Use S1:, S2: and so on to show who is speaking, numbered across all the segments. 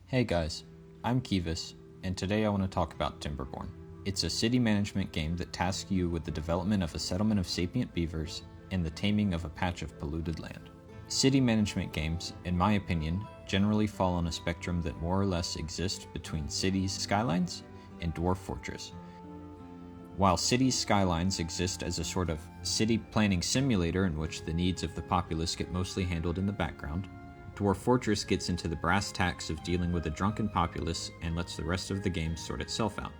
S1: Hey guys, I'm Kivas, and today I want to talk about Timberborn. It's a city management game that tasks you with the development of a settlement of sapient beavers and the taming of a patch of polluted land. City management games, in my opinion, generally fall on a spectrum that more or less exists between cities' skylines and dwarf fortress. While cities' skylines exist as a sort of city planning simulator in which the needs of the populace get mostly handled in the background, Dwarf Fortress gets into the brass tacks of dealing with a drunken populace and lets the rest of the game sort itself out.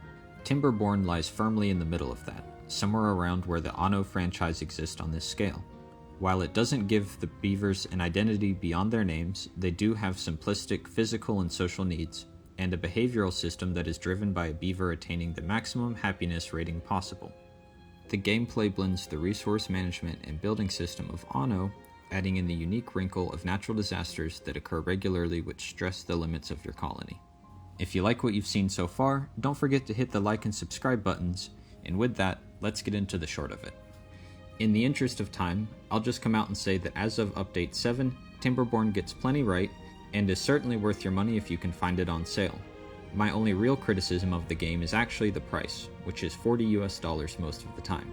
S1: Timberborn lies firmly in the middle of that, somewhere around where the Anno franchise exists on this scale. While it doesn't give the beavers an identity beyond their names, they do have simplistic physical and social needs, and a behavioral system that is driven by a beaver attaining the maximum happiness rating possible. The gameplay blends the resource management and building system of Anno, adding in the unique wrinkle of natural disasters that occur regularly which stress the limits of your colony. If you like what you've seen so far, don't forget to hit the like and subscribe buttons, and with that, let's get into the short of it. In the interest of time, I'll just come out and say that as of Update 7, Timberborn gets plenty right, and is certainly worth your money if you can find it on sale. My only real criticism of the game is actually the price, which is $40 most of the time.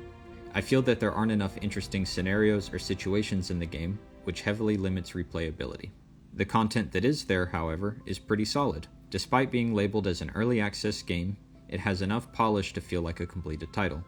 S1: I feel that there aren't enough interesting scenarios or situations in the game, which heavily limits replayability. The content that is there, however, is pretty solid. Despite being labeled as an early access game, it has enough polish to feel like a completed title.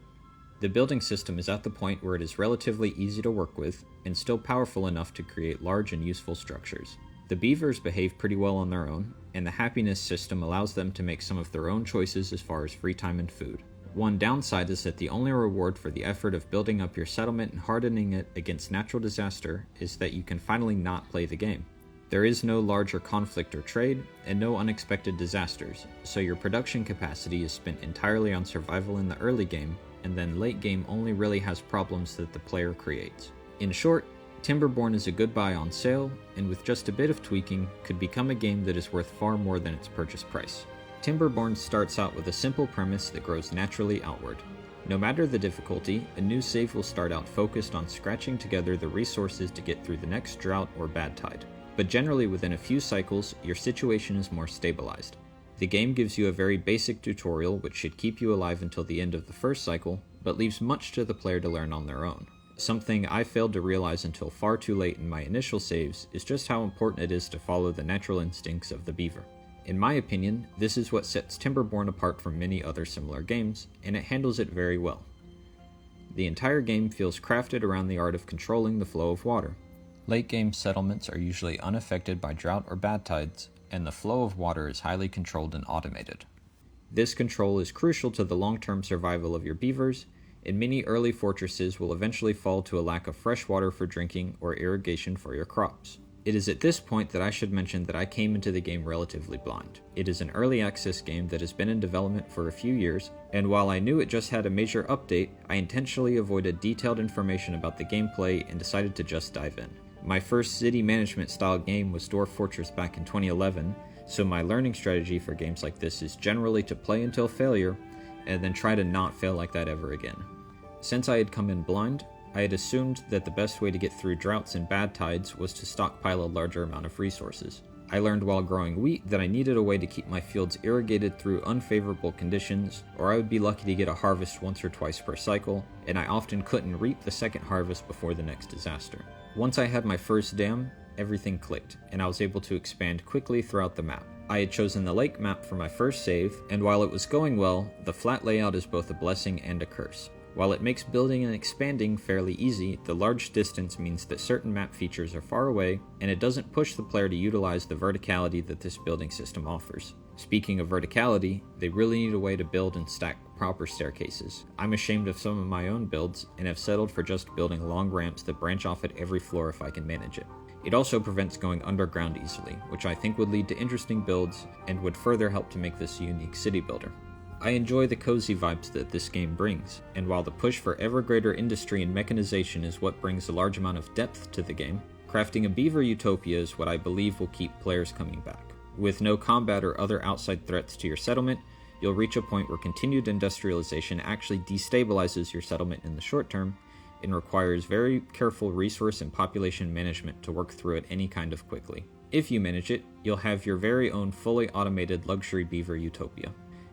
S1: The building system is at the point where it is relatively easy to work with, and still powerful enough to create large and useful structures. The beavers behave pretty well on their own, and the happiness system allows them to make some of their own choices as far as free time and food. One downside is that the only reward for the effort of building up your settlement and hardening it against natural disaster is that you can finally not play the game. There is no larger conflict or trade, and no unexpected disasters, so your production capacity is spent entirely on survival in the early game, and then late game only really has problems that the player creates. In short, Timberborn is a good buy on sale, and with just a bit of tweaking, could become a game that is worth far more than its purchase price. Timberborn starts out with a simple premise that grows naturally outward. No matter the difficulty, a new save will start out focused on scratching together the resources to get through the next drought or bad tide. But generally within a few cycles, your situation is more stabilized. The game gives you a very basic tutorial which should keep you alive until the end of the first cycle, but leaves much to the player to learn on their own. Something I failed to realize until far too late in my initial saves is just how important it is to follow the natural instincts of the beaver. In my opinion, this is what sets Timberborn apart from many other similar games, and it handles it very well. The entire game feels crafted around the art of controlling the flow of water. Late game settlements are usually unaffected by drought or bad tides, and the flow of water is highly controlled and automated. This control is crucial to the long-term survival of your beavers, and many early fortresses will eventually fall to a lack of fresh water for drinking or irrigation for your crops. It is at this point that I should mention that I came into the game relatively blind. It is an early access game that has been in development for a few years, and while I knew it just had a major update, I intentionally avoided detailed information about the gameplay and decided to just dive in. My first city management style game was Dwarf Fortress back in 2011, so my learning strategy for games like this is generally to play until failure, and then try to not fail like that ever again. Since I had come in blind, I had assumed that the best way to get through droughts and bad tides was to stockpile a larger amount of resources. I learned while growing wheat that I needed a way to keep my fields irrigated through unfavorable conditions, or I would be lucky to get a harvest once or twice per cycle, and I often couldn't reap the second harvest before the next disaster. Once I had my first dam, everything clicked, and I was able to expand quickly throughout the map. I had chosen the lake map for my first save, and while it was going well, the flat layout is both a blessing and a curse. While it makes building and expanding fairly easy, the large distance means that certain map features are far away, and it doesn't push the player to utilize the verticality that this building system offers. Speaking of verticality, they really need a way to build and stack proper staircases. I'm ashamed of some of my own builds, and have settled for just building long ramps that branch off at every floor if I can manage it. It also prevents going underground easily, which I think would lead to interesting builds, and would further help to make this a unique city builder. I enjoy the cozy vibes that this game brings, and while the push for ever greater industry and mechanization is what brings a large amount of depth to the game, crafting a beaver utopia is what I believe will keep players coming back. With no combat or other outside threats to your settlement, you'll reach a point where continued industrialization actually destabilizes your settlement in the short term, and requires very careful resource and population management to work through it any kind of quickly. If you manage it, you'll have your very own fully automated luxury beaver utopia.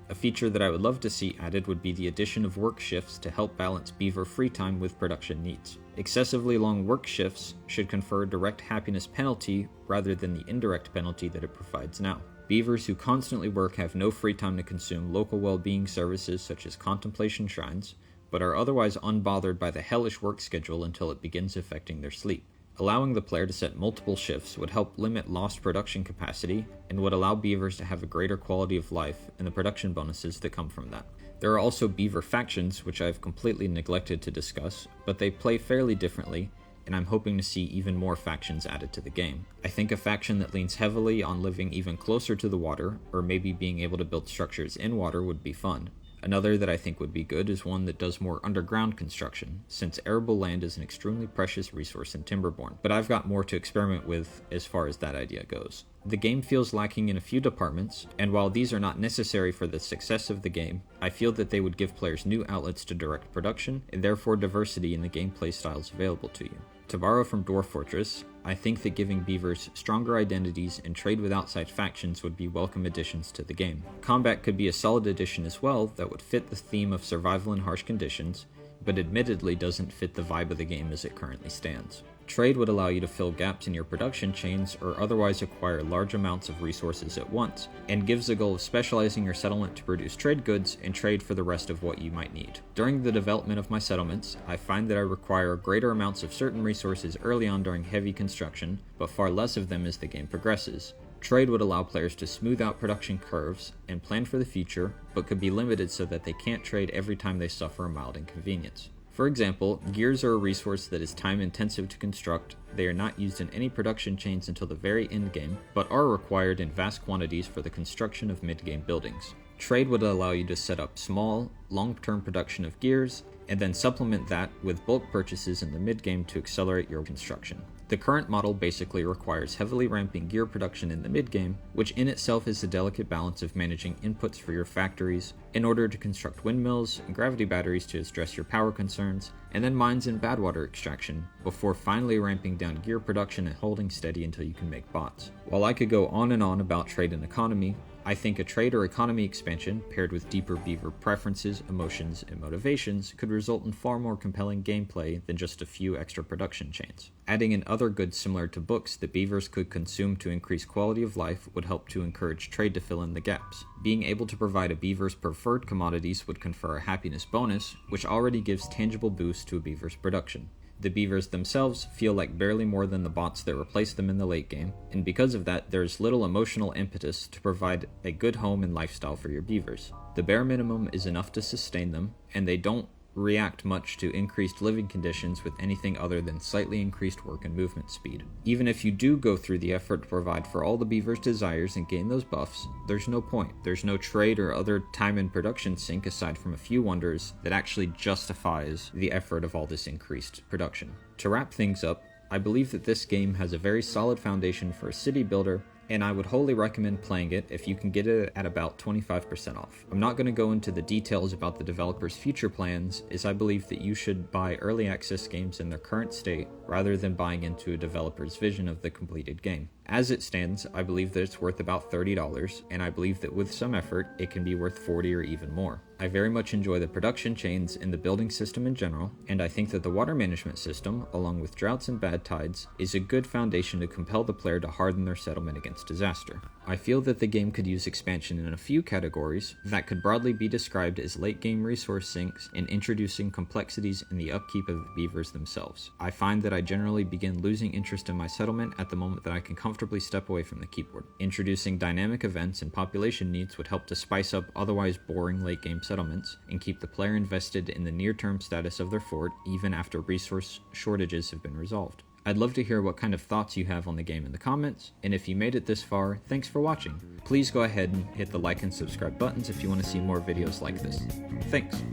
S1: A feature that I would love to see added would be the addition of work shifts to help balance beaver free time with production needs. Excessively long work shifts should confer a direct happiness penalty rather than the indirect penalty that it provides now. Beavers who constantly work have no free time to consume local well-being services such as contemplation shrines, but are otherwise unbothered by the hellish work schedule until it begins affecting their sleep. Allowing the player to set multiple shifts would help limit lost production capacity and would allow beavers to have a greater quality of life and the production bonuses that come from that. There are also beaver factions, which I have completely neglected to discuss, but they play fairly differently, and I'm hoping to see even more factions added to the game. I think a faction that leans heavily on living even closer to the water, or maybe being able to build structures in water, would be fun. Another that I think would be good is one that does more underground construction, since arable land is an extremely precious resource in Timberborn, but I've got more to experiment with as far as that idea goes. The game feels lacking in a few departments, and while these are not necessary for the success of the game, I feel that they would give players new outlets to direct production, and therefore diversity in the gameplay styles available to you. To borrow from Dwarf Fortress, I think that giving beavers stronger identities and trade with outside factions would be welcome additions to the game. Combat could be a solid addition as well that would fit the theme of survival in harsh conditions, but admittedly doesn't fit the vibe of the game as it currently stands. Trade would allow you to fill gaps in your production chains or otherwise acquire large amounts of resources at once, and gives the goal of specializing your settlement to produce trade goods and trade for the rest of what you might need. During the development of my settlements, I find that I require greater amounts of certain resources early on during heavy construction, but far less of them as the game progresses. Trade would allow players to smooth out production curves and plan for the future, but could be limited so that they can't trade every time they suffer a mild inconvenience. For example, gears are a resource that is time intensive to construct. They are not used in any production chains until the very end game, but are required in vast quantities for the construction of mid-game buildings. Trade would allow you to set up small, long-term production of gears, and then supplement that with bulk purchases in the mid-game to accelerate your construction. The current model basically requires heavily ramping gear production in the mid-game, which in itself is a delicate balance of managing inputs for your factories in order to construct windmills and gravity batteries to address your power concerns, and then mines and bad water extraction, before finally ramping down gear production and holding steady until you can make bots. While I could go on and on about trade and economy, I think a trade or economy expansion paired with deeper beaver preferences, emotions, and motivations could result in far more compelling gameplay than just a few extra production chains. Adding in other goods similar to books that beavers could consume to increase quality of life would help to encourage trade to fill in the gaps. Being able to provide a beaver's preferred commodities would confer a happiness bonus, which already gives tangible boost to a beaver's production. The beavers themselves feel like barely more than the bots that replace them in the late game, and because of that, there's little emotional impetus to provide a good home and lifestyle for your beavers. The bare minimum is enough to sustain them, and they don't react much to increased living conditions with anything other than slightly increased work and movement speed. Even if you do go through the effort to provide for all the beaver's desires and gain those buffs, there's no point. There's no trade or other time and production sink aside from a few wonders that actually justifies the effort of all this increased production. To wrap things up, I believe that this game has a very solid foundation for a city builder, and I would wholly recommend playing it if you can get it at about 25% off. I'm not going to go into the details about the developer's future plans, as I believe that you should buy early access games in their current state rather than buying into a developer's vision of the completed game. As it stands, I believe that it's worth about $30, and I believe that with some effort, it can be worth $40 or even more. I very much enjoy the production chains and the building system in general, and I think that the water management system, along with droughts and bad tides, is a good foundation to compel the player to harden their settlement against disaster. I feel that the game could use expansion in a few categories that could broadly be described as late-game resource sinks and introducing complexities in the upkeep of the beavers themselves. I find that I generally begin losing interest in my settlement at the moment that I can comfortably step away from the keyboard. Introducing dynamic events and population needs would help to spice up otherwise boring late-game settlements and keep the player invested in the near-term status of their fort even after resource shortages have been resolved. I'd love to hear what kind of thoughts you have on the game in the comments, and if you made it this far, thanks for watching. Please go ahead and hit the like and subscribe buttons if you want to see more videos like this. Thanks!